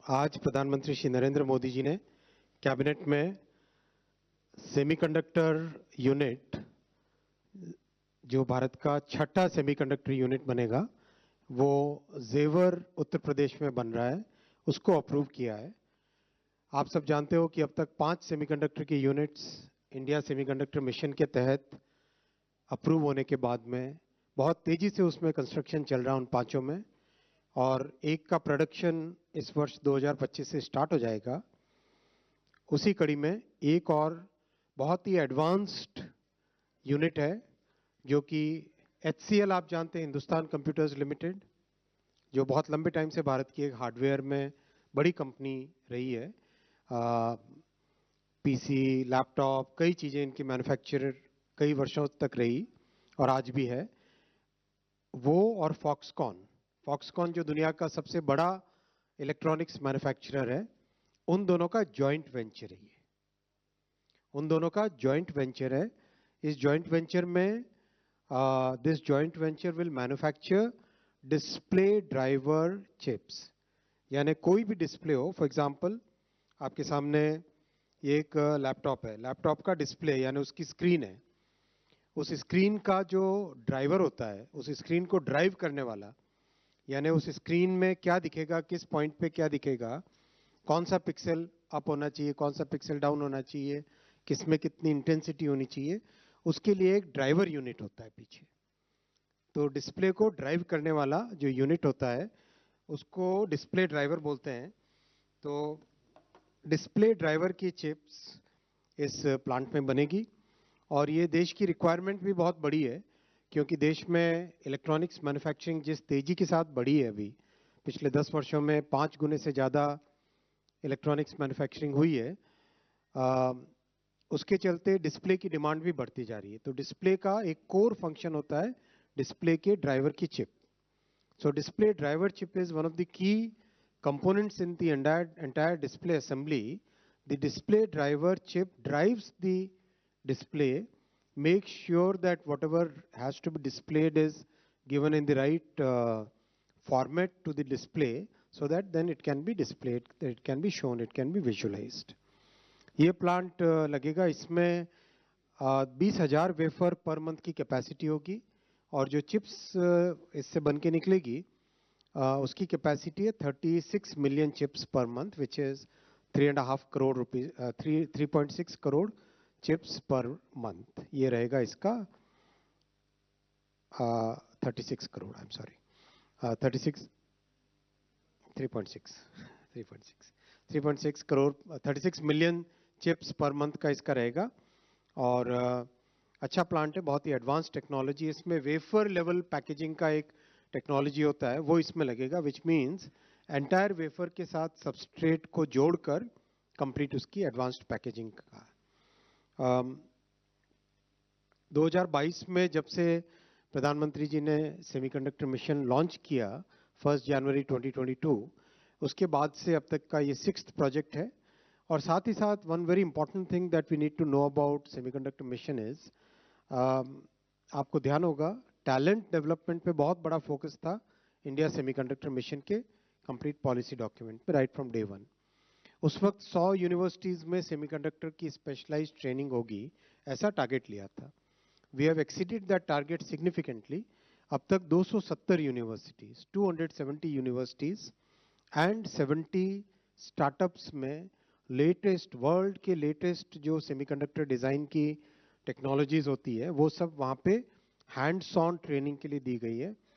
आज प्रधानमंत्री श्री नरेंद्र मोदी जी ने कैबिनेट में सेमीकंडक्टर यूनिट, जो भारत का छठा सेमीकंडक्टर यूनिट बनेगा, वो जेवर उत्तर प्रदेश में बन रहा है, उसको अप्रूव किया है। आप सब जानते हो कि अब तक 5 सेमीकंडक्टर की यूनिट्स इंडिया सेमीकंडक्टर मिशन के तहत अप्रूव होने के बाद में बहुत तेजी से उसमें कंस्ट्रक्शन चल रहा है उन पांचों में, और एक का प्रोडक्शन इस वर्ष 2025 से स्टार्ट हो जाएगा। उसी कड़ी में एक और बहुत ही एडवांस्ड यूनिट है जो कि HCL, आप जानते हैं, हिंदुस्तान कंप्यूटर्स लिमिटेड, जो बहुत लंबे टाइम से भारत की एक हार्डवेयर में बड़ी कंपनी रही है। पीसी, लैपटॉप, कई चीज़ें इनकी मैन्युफैक्चरर कई वर्षों तक रही और आज भी है वो। और फॉक्सकॉन जो दुनिया का सबसे बड़ा इलेक्ट्रॉनिक्स मैन्युफैक्चरर है, उन दोनों का जॉइंट वेंचर है ये। उन दोनों का जॉइंट वेंचर है। इस जॉइंट वेंचर में this joint venture will manufacture display driver chips, यानी कोई भी डिस्प्ले हो। फॉर एग्जांपल, आपके सामने ये एक लैपटॉप है, लैपटॉप का डिस्प्ले यानी उसकी स्क्रीन है। उस स्क्रीन का जो ड्राइवर होता है, उस स्क्रीन को ड्राइव करने वाला, यानी उस स्क्रीन में क्या दिखेगा, किस पॉइंट पे क्या दिखेगा, कौन सा पिक्सल अप होना चाहिए, कौन सा पिक्सल डाउन होना चाहिए, किस में कितनी इंटेंसिटी होनी चाहिए, उसके लिए एक ड्राइवर यूनिट होता है पीछे। तो डिस्प्ले को ड्राइव करने वाला जो यूनिट होता है उसको डिस्प्ले ड्राइवर बोलते हैं। तो डिस्प्ले ड्राइवर की चिप्स इस प्लांट में बनेगी, और ये देश की रिक्वायरमेंट भी बहुत बड़ी है, क्योंकि देश में इलेक्ट्रॉनिक्स मैन्युफैक्चरिंग जिस तेजी के साथ बढ़ी है, अभी पिछले 10 वर्षों में 5 गुने से ज़्यादा इलेक्ट्रॉनिक्स मैन्युफैक्चरिंग हुई है। उसके चलते डिस्प्ले की डिमांड भी बढ़ती जा रही है। तो डिस्प्ले का एक कोर फंक्शन होता है डिस्प्ले के ड्राइवर की chip. So display driver chip is one of the key components in the entire display assembly. The display driver chip drives the display, makes sure that whatever has to be displayed is given in the right format to the display, so that then it can be displayed, it can be shown, it can be visualized. ये plant लगेगा, इसमें 20,000 wafer per month की capacity होगी, और जो chips इससे बन के निकलेगी उसकी कैपेसिटी है 36 million chips per month, which is 3.5 crore rupees, 3.6 crore chips per month. ये रहेगा इसका 36 crore, I am sorry, 36 3.6 3.6 3.6 crore, 36 million chips per month का इसका रहेगा। और अच्छा प्लांट है, बहुत ही एडवांस टेक्नोलॉजी। इसमें वेफर लेवल पैकेजिंग का एक टेक्नोलॉजी होता है, वो इसमें लगेगा, विच मीन्स एंटायर वेफर के साथ सबस्ट्रेट को जोड़कर कंप्लीट उसकी एडवांस्ड पैकेजिंग का। 2022 में जब से प्रधानमंत्री जी ने सेमीकंडक्टर मिशन लॉन्च किया 1 जनवरी 2022, उसके बाद से अब तक का ये 6th प्रोजेक्ट है। और साथ ही साथ one very important thing that we need to know about semiconductor mission is, आपको ध्यान होगा टैलेंट डेवलपमेंट पे बहुत बड़ा फोकस था इंडिया सेमीकंडक्टर मिशन के कंप्लीट पॉलिसी डॉक्यूमेंट पे, राइट फ्रॉम डे वन। उस वक्त 100 यूनिवर्सिटीज में सेमीकंडक्टर की स्पेशलाइज्ड ट्रेनिंग होगी, ऐसा टारगेट लिया था। We have exceeded that target significantly. अब तक 270 यूनिवर्सिटीज, 270 यूनिवर्सिटीज एंड 70 स्टार्टअप्स में लेटेस्ट, वर्ल्ड के लेटेस्ट जो सेमीकंडक्टर डिज़ाइन की टेक्नोलॉजीज होती है, वो सब वहाँ पे हैंड्स ऑन ट्रेनिंग के लिए दी गई है।